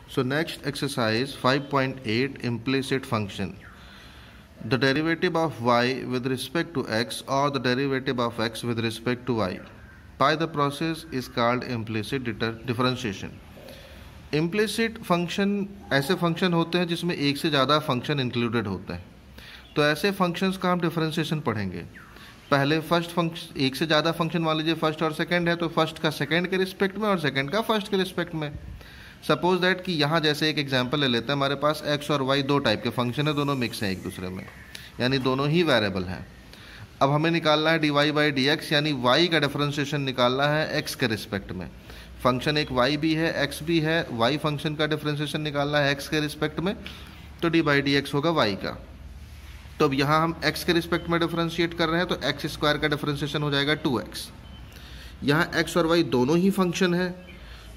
So next exercise 5.8 implicit function. The derivative of y with respect to x or the derivative of x with respect to y by the process is called implicit differentiation. Implicit function ऐसे function होते हैं जिसमें एक से ज़्यादा function included होते हैं. तो ऐसे फंक्शंस का हम डिफरेंशिएशन पढ़ेंगे. पहले फर्स्ट फंक्शन, एक से ज़्यादा फंक्शन मान लीजिए फर्स्ट और सेकंड है, तो फर्स्ट का सेकंड के रिस्पेक्ट में और सेकंड का फर्स्ट के रिस्पेक्ट में. सपोज दैट कि यहाँ जैसे एक एग्जांपल ले लेते हैं, हमारे पास x और y दो टाइप के फंक्शन है, दोनों मिक्स हैं एक दूसरे में, यानी दोनों ही वेरिएबल हैं. अब हमें निकालना है dy बाई डी एक्स, यानी y का डिफरेंशिएशन निकालना है x के रिस्पेक्ट में. फंक्शन एक y भी है x भी है, y फंक्शन का डिफरेंशिएशन निकालना है x के रिस्पेक्ट में, तो डी बाई डी एक्स होगा y का. तो अब यहाँ हम x के रिस्पेक्ट में डिफरेंशिएट कर रहे हैं, तो एक्स स्क्वायर का डिफरेंशिएशन हो जाएगा 2x. यहाँ x और y दोनों ही फंक्शन है,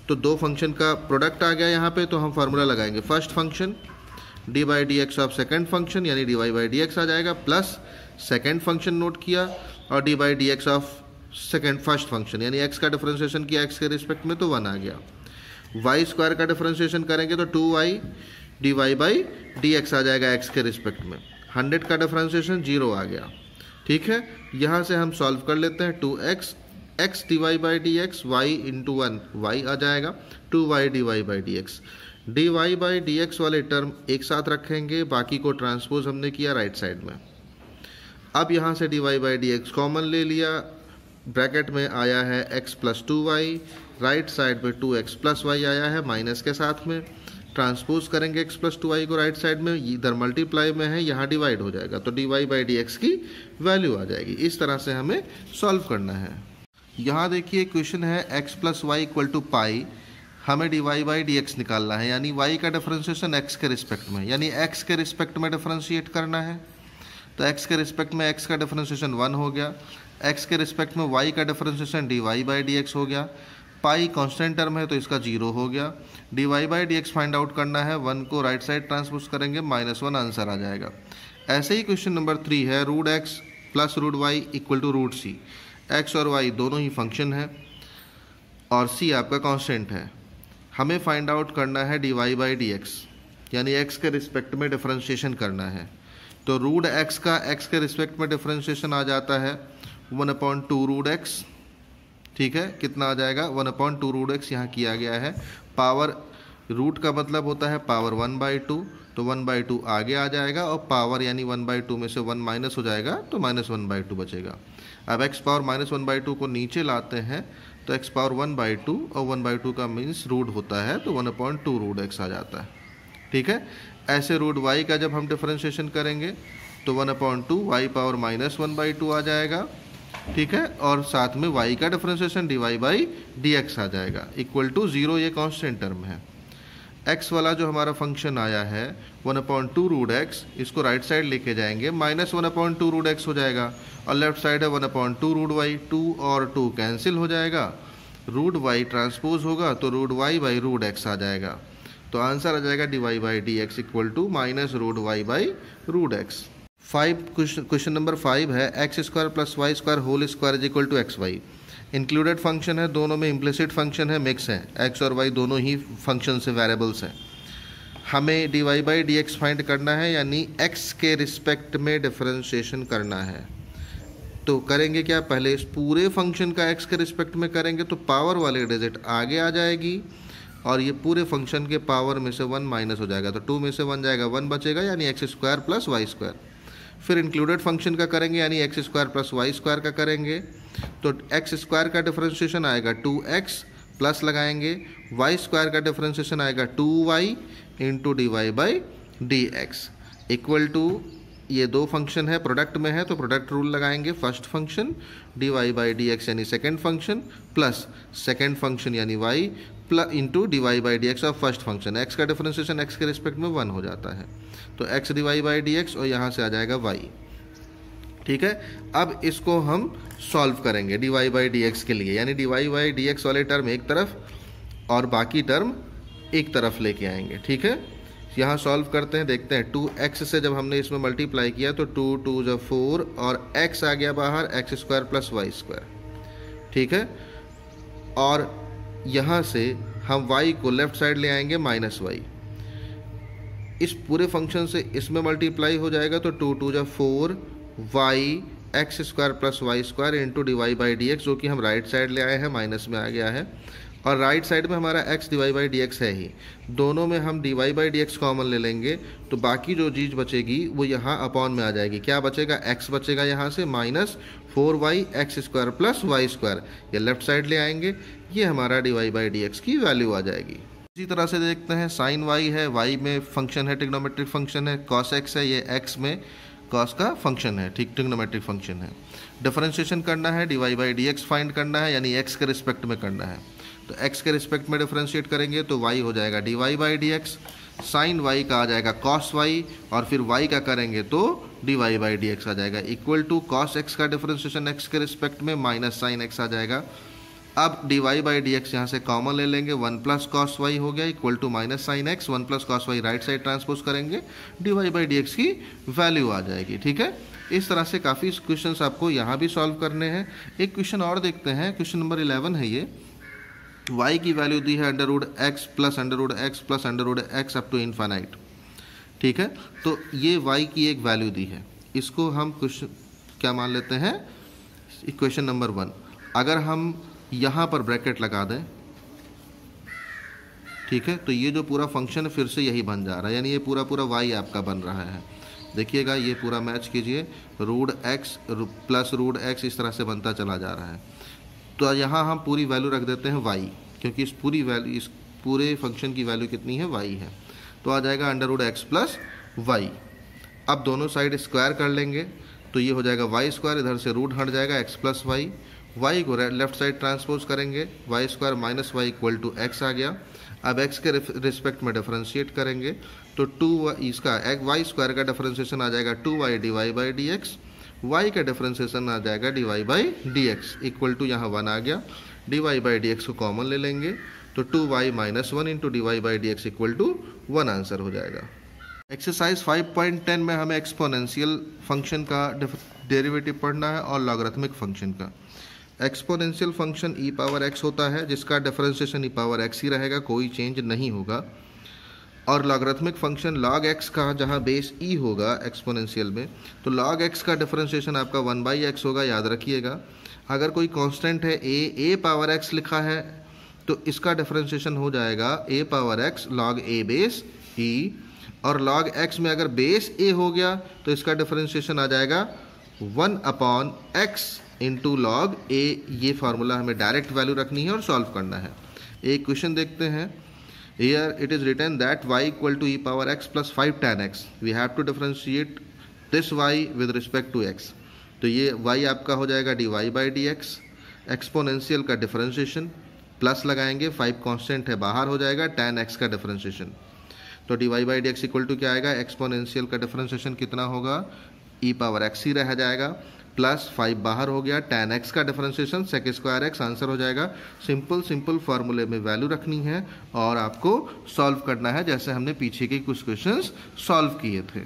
तो दो फंक्शन का प्रोडक्ट आ गया यहाँ पे. तो हम फार्मूला लगाएंगे, first function d by d x of second function, यानी d y by d x आ जाएगा, प्लस सेकेंड फंक्शन नोट किया और d by d x of second first function, यानी एक्स का डिफरेंशिएशन किया एक्स के रिस्पेक्ट में, तो 1 आ गया. वाई स्क्वायर का डिफरेंशिएशन करेंगे तो 2y d y by d x आ जाएगा एक्स के रिस्पेक्ट में. 100 का डिफरेंशिएशन 0 आ गया. ठीक है, यहाँ से हम सॉल्व कर लेते हैं. 2x x d y by d x, y into 1 y आ जाएगा, 2y d y by d x. D y by d x वाले टर्म एक साथ रखेंगे, बाकी को ट्रांसपोज हमने किया राइट साइड में. अब यहाँ से d y by d x common ले लिया, ब्रैकेट में आया है x plus 2y, right side में 2x प्लस y आया है माइनस के साथ में. ट्रांसपोज करेंगे x प्लस 2y को राइट साइड में, इधर मल्टीप्लाई में है, यहाँ डिवाइड हो जाएगा, तो d y by d x की वैल्यू आ जाएगी. इस तरह से हमें सॉल्व करना है. यहाँ देखिए क्वेश्चन है x plus y equal to pi, हमें d y by d x निकालना है, यानी y का डिफरेंशिएशन x के रिस्पेक्ट में, यानी x के रिस्पेक्ट में डिफरेंशिएट करना है. तो x के रिस्पेक्ट में x का डिफरेंशिएशन 1 हो गया, x के रिस्पेक्ट में y का differentiation d y by d x हो गया. पाई कांस्टेंट टर्म है तो इसका 0 हो गया. D y by d x find out करना है, 1 को राइट साइड ट्रांसपोज करेंगे, -1 आंसर आ जाएगा. ऐसे ही क्वेश्चन नंबर 3 है, root x plus root y equal to root c. x और y दोनों ही फंक्शन है और c आपका कांस्टेंट है. हमें फाइंड आउट करना है d y by d x, यानी x के रिस्पेक्ट में डिफरेंशिएशन करना है. तो रूट x का x के रिस्पेक्ट में डिफरेंशिएशन आ जाता है 1/2 रूट x. ठीक है, कितना आ जाएगा 1/2 रूट x, यहाँ किया गया है. पावर रूट का मतलब होता है पावर 1/2, तो 1/2 आगे आ जाएगा और पावर यानी 1/2 में से 1 माइनस हो जाएगा, तो -1/2 बचेगा. अब x पावर -1/2 को नीचे लाते हैं तो x पावर 1/2 और 1/2 का मीन्स रूट होता है, तो 1/2 रूट x आ जाता है. ठीक है, ऐसे रूट y का जब हम डिफरेंशिएशन करेंगे तो 1/2 y पावर -1/2 आ जाएगा. ठीक है, और साथ में y का differentiation d y by d x आ जाएगा, इक्वल टू 0. ये कांस्टेंट टर्म है. x वाला जो हमारा फंक्शन आया है 1/2 रूट x, इसको राइट साइड लेके जाएंगे, -1/2 रूट x हो जाएगा, और लेफ्ट साइड है 1/2 रूट y. 2 और 2 कैंसिल हो जाएगा, रूट y ट्रांसपोज होगा, तो root y by root x आ जाएगा. तो आंसर आ जाएगा d y by d x equal to minus root y by root x. Question number 5 है, x square plus y square whole square is equal to x y. Included function है, दोनों में implicit function है, mix है, x और y दोनों ही function से वेरिएबल्स हैं. हमें d y by d x find करना है, यानी एक्स के रिस्पेक्ट में डिफरेंशिएशन करना है. तो करेंगे क्या, पहले इस पूरे फंक्शन का एक्स के रिस्पेक्ट में करेंगे तो पावर वाले डिजिट आगे आ जाएगी, और ये पूरे फंक्शन के पावर में से 1 माइनस हो जाएगा, तो 2 में से 1 जाएगा, 1 बचेगा, यानी x square plus y square. फिर इंक्लूडेड फंक्शन का करेंगे, यानी x square plus y square का करेंगे, तो एक्स स्क्वायर का डिफरेंशिएशन आएगा 2x, प्लस लगाएंगे, वाई स्क्वायर का डिफरेंशिएशन आएगा 2y into d y by d x, equal to, ये दो फंक्शन है, प्रोडक्ट में है, तो प्रोडक्ट रूल लगाएंगे. First function d y by d x यानी second function, plus second function यानी y plus into d y by d x of first function. x का डिफरेंशिएशन x के रिस्पेक्ट में 1 हो जाता है, तो x d y by d x, और यहाँ से आ जाएगा y. ठीक है, अब इसको हम सॉल्व करेंगे d y by d x के लिए, यानी d y by d x वाले टर्म एक तरफ और बाकी टर्म एक तरफ लेके आएंगे. ठीक है, यहाँ सॉल्व करते हैं, देखते हैं. 2x से जब हमने इसमें मल्टीप्लाई किया तो 2 2 4 और x आ गया बाहर, x square plus y square. ठीक है, और यहाँ से हम y को लेफ्ट साइड ले आएंगे माइनस वाई, इस पूरे फंक्शन से इसमें मल्टीप्लाई हो जाएगा तो 2 2 जा 4 y x square plus y square into d y by d x, जो कि हम राइट साइड ले आए हैं, माइनस में आ गया है, और राइट साइड में हमारा x d y by d x है ही, दोनों में हम d y by d x common ले लेंगे तो बाकी जो चीज़ बचेगी वो यहाँ अपॉन में आ जाएगी। क्या बचेगा, x बचेगा यहाँ से minus 4y x square plus y square, ये लेफ्ट साइड ले आएंगे, ये हमारा d y by d x की वैल्यू आ जाएगी। इसी तरह से देखते हैं साइन y है, y में फंक्शन है, ट्रिग्नोमेट्रिक फंक्शन है, cos x है, ये x में cos का फंक्शन है, ठीक ट्रिग्नोमेट्रिक फंक्शन है। डिफरेंशिएशन करना है, d y by d x find करना है, यानी x के रिस्पेक्ट में करना है, तो x के रिस्पेक्ट में डिफरेंशिएट करेंगे तो y हो जाएगा d y by d x, sine y का आ जाएगा cos y, और फिर y का करेंगे तो d y by d x आ जाएगा, इक्वल टू cos x का डिफरेंशिएशन x के रिस्पेक्ट में माइनस साइन x आ जाएगा। अब d y by d x यहाँ से कॉमन ले लेंगे, 1 प्लस कॉस वाई हो गया equal to minus sine x, 1 plus cos y right side transpose करेंगे, d y by d x की वैल्यू आ जाएगी। ठीक है, इस तरह से काफ़ी क्वेश्चंस आपको यहाँ भी सॉल्व करने हैं। एक क्वेश्चन और देखते हैं, क्वेश्चन नंबर 11 है ये, y की वैल्यू दी है under root x plus under root x plus under root x up to infinite. ठीक है, तो ये y की एक वैल्यू दी है, इसको हम क्वेश्चन क्या मान लेते हैं, इक्वेशन नंबर 1। अगर हम यहाँ पर ब्रैकेट लगा दें, ठीक है, तो ये जो पूरा फंक्शन फिर से यही बन जा रहा है, यानी ये पूरा पूरा y आपका बन रहा है। देखिएगा ये पूरा मैच कीजिए, root x plus root x इस तरह से बनता चला जा रहा है। तो यहाँ हम पूरी वैल्यू रख देते हैं y, क्योंकि इस पूरे फंक्शन की वैल्यू कितनी है, y है, तो आ जाएगा under root x plus y. अब दोनों साइड स्क्वायर कर लेंगे तो ये हो जाएगा वाई स्क्वायर, इधर से रूट हट जाएगा एक्स प्लस वाई, y को लेफ्ट साइड ट्रांसपोज करेंगे, y square minus y equal to x आ गया। अब x के रिस्पेक्ट में डिफरेंशिएट करेंगे तो 2 इसका वाई स्क्वायर का डिफरेंशिएशन आ जाएगा 2y d y by d x, y का डिफरेंशिएशन आ जाएगा d y by d x equal to यहाँ 1 आ गया, d y by d x को कॉमन ले लेंगे तो 2y minus 1 into d y by d x equal to 1 answer हो जाएगा। एक्सरसाइज 5.10 में हमें एक्सपोनेंशियल फंक्शन का डेरिवेटिव पढ़ना है और लॉगरिथमिक फंक्शन का। Exponential function e power x होता है, जिसका डिफरेंशिएशन e पावर x ही रहेगा, कोई चेंज नहीं होगा। और लॉगरिथमिक फंक्शन log x का जहाँ बेस e होगा एक्सपोनेंशियल में, तो log x का डिफरेंशिएशन आपका 1/x होगा, याद रखिएगा। अगर कोई कांस्टेंट है a पावर x लिखा है तो इसका डिफरेंशिएशन हो जाएगा a power x log a base e, और log x में अगर बेस a हो गया तो इसका डिफरेंशिएशन आ जाएगा 1/x इंटू लॉग ए। ये फार्मूला हमें डायरेक्ट वैल्यू रखनी है और सॉल्व करना है। एक क्वेश्चन देखते हैं, here it is written that y इक्वल टू e power x plus 5 tan x, we have to differentiate this y with respect to x। तो ये y आपका हो जाएगा d y by d x, exponential का डिफरेंशिएशन प्लस लगाएंगे, 5 constant है बाहर हो जाएगा, tan x का डिफरेंशिएशन, तो d y by d x equal to क्या आएगा, एक्सपोनेंशियल का डिफरेंशिएशन कितना होगा, ई पावर x ही रह जाएगा, प्लस 5 बाहर हो गया, tan x का differentiation sec square x answer हो जाएगा। सिंपल फार्मूले में वैल्यू रखनी है और आपको सॉल्व करना है, जैसे हमने पीछे के कुछ क्वेश्चंस सॉल्व किए थे।